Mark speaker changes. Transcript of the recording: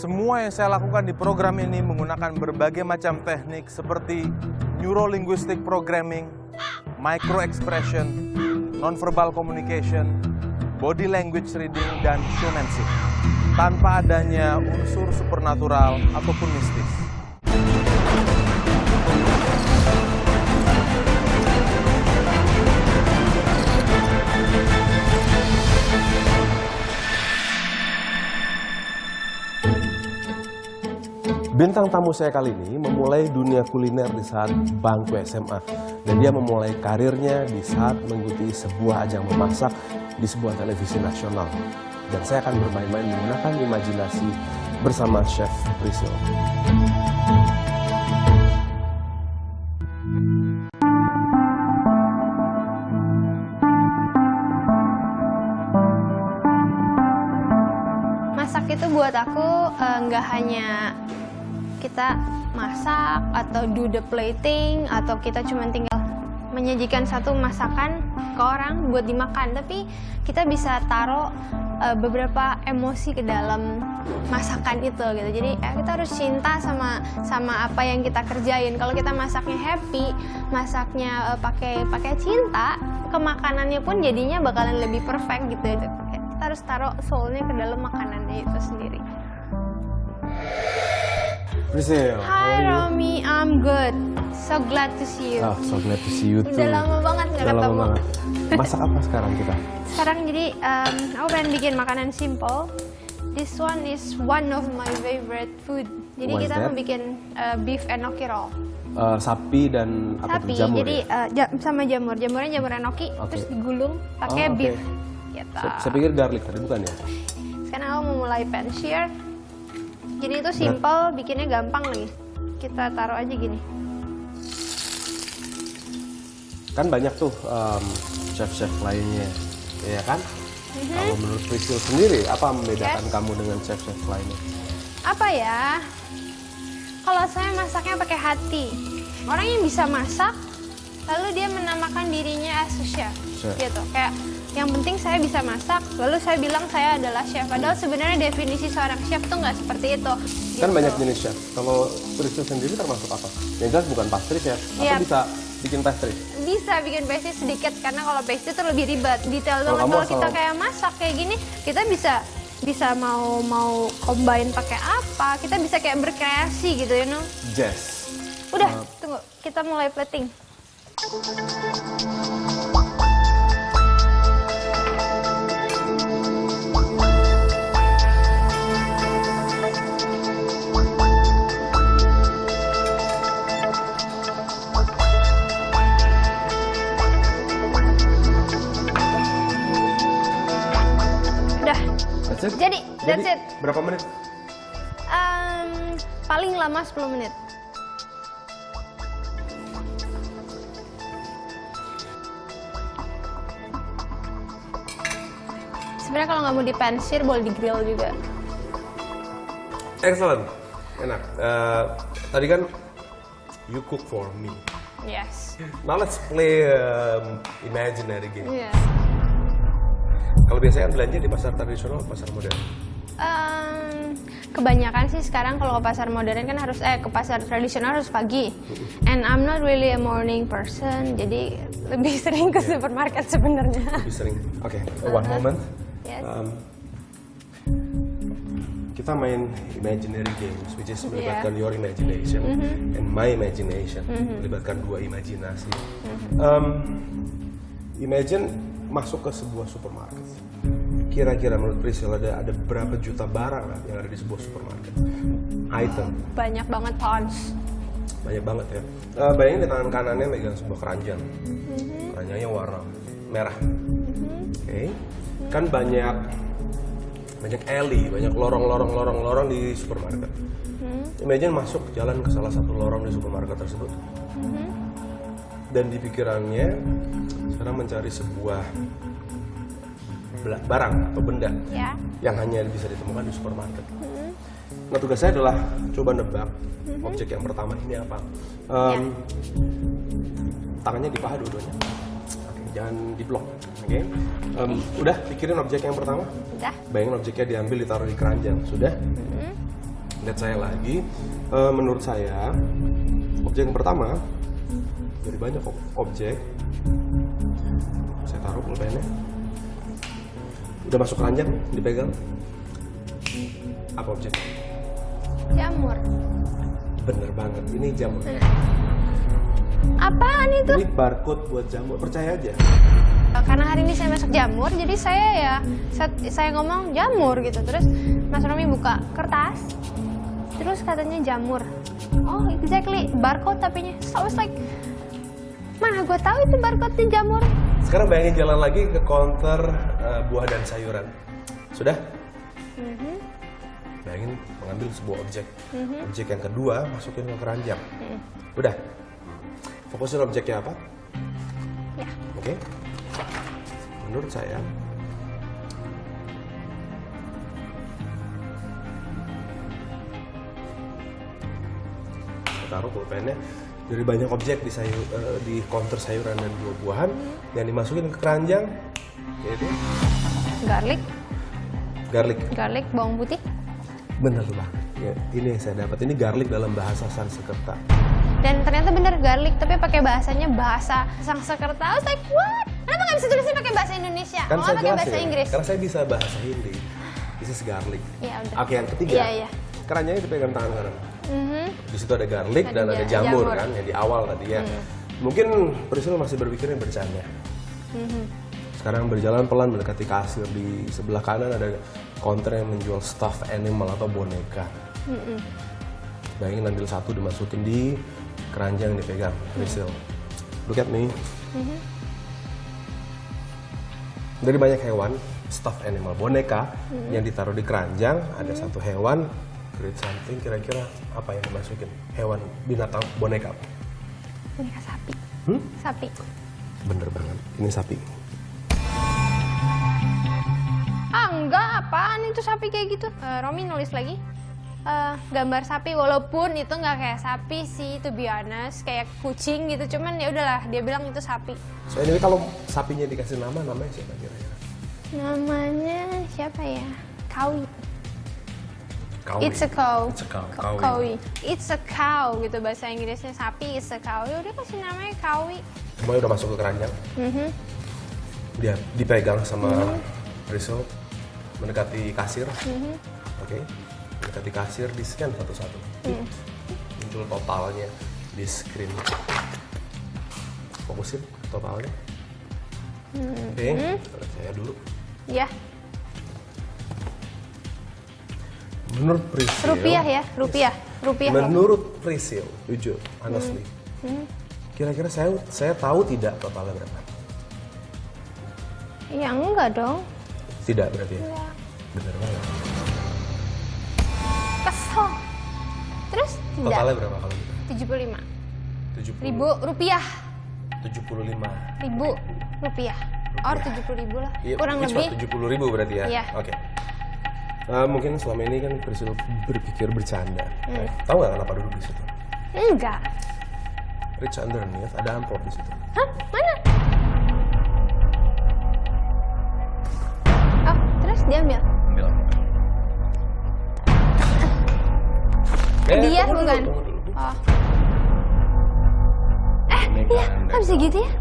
Speaker 1: Semua yang saya lakukan di program ini menggunakan berbagai macam teknik seperti Neuro-linguistic programming, micro-expression, non-verbal communication, body language reading, dan showmanship, tanpa adanya unsur supernatural ataupun mistis. Bintang tamu saya kali ini memulai dunia kuliner di saat bangku SMA. Dan dia memulai karirnya di saat mengikuti sebuah ajang memasak di sebuah televisi nasional. Dan saya akan bermain-main menggunakan imajinasi bersama Chef Priscil.
Speaker 2: Masak itu buat aku nggak hanya kita masak atau do the plating atau kita cuma tinggal menyajikan satu masakan ke orang buat dimakan, tapi kita bisa taruh beberapa emosi ke dalam masakan itu gitu. Jadi kita harus cinta sama apa yang kita kerjain. Kalau kita masaknya happy, masaknya pakai cinta, ke makanannya pun jadinya bakalan lebih perfect gitu. Kita harus taruh soulnya ke dalam makanannya itu sendiri.
Speaker 1: Priscil,
Speaker 2: Hi Romi, I'm good. So glad to see you.
Speaker 1: Oh, so glad to see you too.
Speaker 2: Udah lama banget nggak ketemu.
Speaker 1: Masak apa sekarang kita?
Speaker 2: Sekarang jadi aku pengen bikin makanan simple. This one is one of my favorite food. Jadi
Speaker 1: What is
Speaker 2: kita
Speaker 1: that?
Speaker 2: mau bikin beef enoki roll.
Speaker 1: Sapi dan apa
Speaker 2: Sapi,
Speaker 1: tuh, jamur
Speaker 2: jadi
Speaker 1: ya?
Speaker 2: sama jamur. Jamurnya jamur enoki,
Speaker 1: Oke.
Speaker 2: terus digulung pakai
Speaker 1: Oh, oke.
Speaker 2: beef. Gitu.
Speaker 1: Saya pikir garlic tadi, bukan ya?
Speaker 2: Sekarang aku mau mulai pan sear. Jadi itu simple, bikinnya gampang lagi. Kita taruh aja gini.
Speaker 1: Kan banyak tuh chef-chef lainnya, ya kan? Kalau menurut Priscil sendiri, apa membedakan
Speaker 2: Yes.
Speaker 1: kamu dengan chef-chef lainnya?
Speaker 2: Apa ya? Kalau saya masaknya pakai hati. Orang yang bisa masak, lalu dia menamakan dirinya as a chef.
Speaker 1: Chef.
Speaker 2: Gitu. Kayak yang penting saya bisa masak, lalu saya bilang saya adalah chef. Padahal sebenarnya definisi seorang chef tuh nggak seperti itu.
Speaker 1: Kan
Speaker 2: Gitu.
Speaker 1: banyak jenis chef. Kalau Priscil sendiri termasuk apa? Yang jelas bukan pastry chef. Atau
Speaker 2: Iya.
Speaker 1: bisa bikin pastry?
Speaker 2: Bisa bikin pastry sedikit, karena kalau pastry itu lebih ribet, detail
Speaker 1: Kalau
Speaker 2: banget.
Speaker 1: kamu
Speaker 2: Kalau kita
Speaker 1: asal-
Speaker 2: kayak masak kayak gini, kita bisa mau combine pakai apa, kita bisa kayak berkreasi gitu, you know.
Speaker 1: Jazz.
Speaker 2: Udah, tunggu, kita mulai plating. Udah,
Speaker 1: That's it?
Speaker 2: Jadi, that's it.
Speaker 1: Berapa menit?
Speaker 2: Paling lama 10 menit. Sebenarnya kalau nggak mau di pan sear, boleh di grill juga.
Speaker 1: Excellent. Enak. Tadi kan you cook for me.
Speaker 2: Yes.
Speaker 1: Now let's play imaginary game.
Speaker 2: Iya.
Speaker 1: Kalau biasanya kan belanja di pasar tradisional, pasar modern.
Speaker 2: Kebanyakan sih sekarang kalau ke pasar modern kan harus ke pasar tradisional harus pagi. And I'm not really a morning person, jadi lebih sering ke supermarket sebenarnya.
Speaker 1: Lebih sering. Oke, one moment.
Speaker 2: Yes.
Speaker 1: Kita main imaginary games, which is melibatkan your imagination and my imagination, melibatkan dua imajinasi. Imagine masuk ke sebuah supermarket. Kira-kira menurut Priscil ada berapa juta barang yang ada di sebuah supermarket? Item.
Speaker 2: Banyak banget pounds.
Speaker 1: Banyak banget ya. Bayangin di tangan kanannya megang sebuah keranjang. Keranjangnya warna merah. Oke. Kan banyak alley, banyak lorong-lorong di supermarket. Imagine masuk jalan ke salah satu lorong di supermarket tersebut. Dan di pikirannya sekarang mencari sebuah barang atau benda
Speaker 2: Ya.
Speaker 1: yang hanya bisa ditemukan di supermarket. Nah, tugas saya adalah coba nebak objek yang pertama ini apa. Tangannya dipaha dua-duanya. Oke, jangan diblok. Oke. Udah pikirin objek yang pertama?
Speaker 2: Udah.
Speaker 1: Bayangin objeknya diambil, ditaruh di keranjang. Sudah? lihat saya lagi. Menurut saya, objek yang pertama dari banyak objek. Saya taruh pulpennya. Udah masuk keranjang, dipegang. Apa objek?
Speaker 2: Jamur.
Speaker 1: Bener banget, ini jamur.
Speaker 2: Apaan itu?
Speaker 1: Ini barcode buat jamur, percaya aja.
Speaker 2: Karena hari ini saya masak jamur, jadi saya ngomong jamur gitu. Terus Mas Romi buka kertas, terus katanya jamur. Oh, exactly, barcode tapinya. So I was like, mana gue tahu itu barcode-nya jamur.
Speaker 1: Sekarang bayangin jalan lagi ke counter buah dan sayuran. Sudah? Bayangin mengambil sebuah objek. Objek yang kedua masukin ke keranjang. Udah? Fokusin objeknya apa?
Speaker 2: Ya.
Speaker 1: Oke? Menurut saya, taruh pulpennya dari banyak objek di counter sayuran dan buah-buahan yang dimasukin ke keranjang, yaitu
Speaker 2: garlic, bawang putih.
Speaker 1: Bener tuh Bang. Ya, ini yang saya dapat. Ini garlic dalam bahasa Sanskerta.
Speaker 2: Dan ternyata bener garlic, tapi pakai bahasanya bahasa Sanskerta. I was like, what? Kenapa nggak bisa tulisnya pakai bahasa Indonesia?
Speaker 1: Kan saya
Speaker 2: pakai
Speaker 1: jelasin,
Speaker 2: bahasa Inggris?
Speaker 1: karena saya bisa bahasa Hindi. This is garlic.
Speaker 2: Ya udah.
Speaker 1: Oke, yang ketiga.
Speaker 2: Iya.
Speaker 1: Keranjangnya dipegang tangan kanan. Di situ ada garlic dan ada jamur kan, yang di awal tadi ya. Mungkin Priscil masih berpikirnya bercanda. Sekarang berjalan pelan mendekati kasir. Di sebelah kanan ada counter yang menjual stuffed animal atau boneka. Bayangin ambil satu dimasukin di keranjang dipegang Priscil. Look at me. Dari banyak hewan, stuffed animal, boneka yang ditaruh di keranjang, ada satu hewan, create something, kira-kira apa yang dimasukin? Hewan, binatang, boneka apa?
Speaker 2: Boneka sapi. Sapi.
Speaker 1: Bener banget, ini sapi.
Speaker 2: Enggak, apaan itu sapi kayak gitu? Romi nulis lagi. Gambar sapi, walaupun itu nggak kayak sapi sih, to be honest, kayak kucing gitu. Cuman ya udahlah, dia bilang itu sapi.
Speaker 1: So anyway, kalau sapinya dikasih nama, namanya siapa kira-kira?
Speaker 2: Namanya siapa ya? Kawi.
Speaker 1: Kawi.
Speaker 2: It's a cow.
Speaker 1: It's a cow.
Speaker 2: Kawi. It's a cow gitu bahasa Inggrisnya, sapi it's a cow. Ya udah kasih namanya Kawi.
Speaker 1: Semuanya udah masuk ke keranjang. Dia dipegang sama Priscil, mendekati kasir. Oke. Mendekati kasir, di scan satu-satu. Muncul totalnya di screen. Fokusin totalnya. Oke, saya dulu.
Speaker 2: Ya,
Speaker 1: Menurut Priscil.
Speaker 2: rupiah ya, rupiah.
Speaker 1: Menurut Priscil, jujur, honestly. Kira-kira saya tahu tidak totalnya berapa?
Speaker 2: Ya enggak dong.
Speaker 1: Tidak berarti ya?
Speaker 2: Ya.
Speaker 1: Bener banget.
Speaker 2: Kesel. Terus tidak.
Speaker 1: Totalnya berapa kalau gitu?
Speaker 2: 75
Speaker 1: 70,
Speaker 2: ribu rupiah.
Speaker 1: 75.
Speaker 2: Ribu rupiah. Or 70.000 lah.
Speaker 1: Iya,
Speaker 2: Kurang
Speaker 1: cuma
Speaker 2: lebih.
Speaker 1: 70.000 berarti ya?
Speaker 2: Iya.
Speaker 1: Oke. Mungkin selama ini kan Priscil berpikir bercanda. Tahu nggak kenapa duduk di situ?
Speaker 2: Enggak.
Speaker 1: Reach underneath, ada amplop di situ.
Speaker 2: Hah? Mana? Oh, terus diambil.
Speaker 1: Ambil.
Speaker 2: Dia
Speaker 1: tunggu dulu,
Speaker 2: bukan?
Speaker 1: tunggu dulu.
Speaker 2: Oh.
Speaker 1: Ini
Speaker 2: Iya,
Speaker 1: kan
Speaker 2: kok bisa gitu ya?